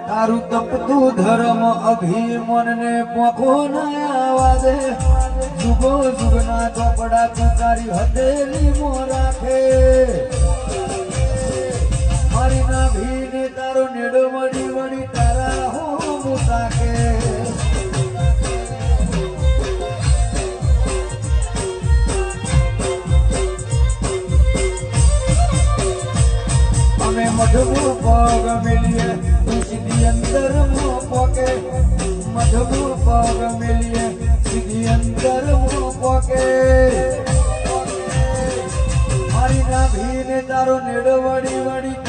તારું તપતું ધર્મ અભિમન ને પોખો ના આવાજે જુગો જુગના ચોપડા તું તારી હથેલી મો રાખે મારી ના ભીને તારો નેડો વળી વળી તારા હો મુસાકે અમે મધુર પગ મિલીએ સીધી અંદર મો પોકે મધુર પગ મિલીએ સીધી અંદર મો પોકે મારી ના ભીને તારો નેડો વળી વળી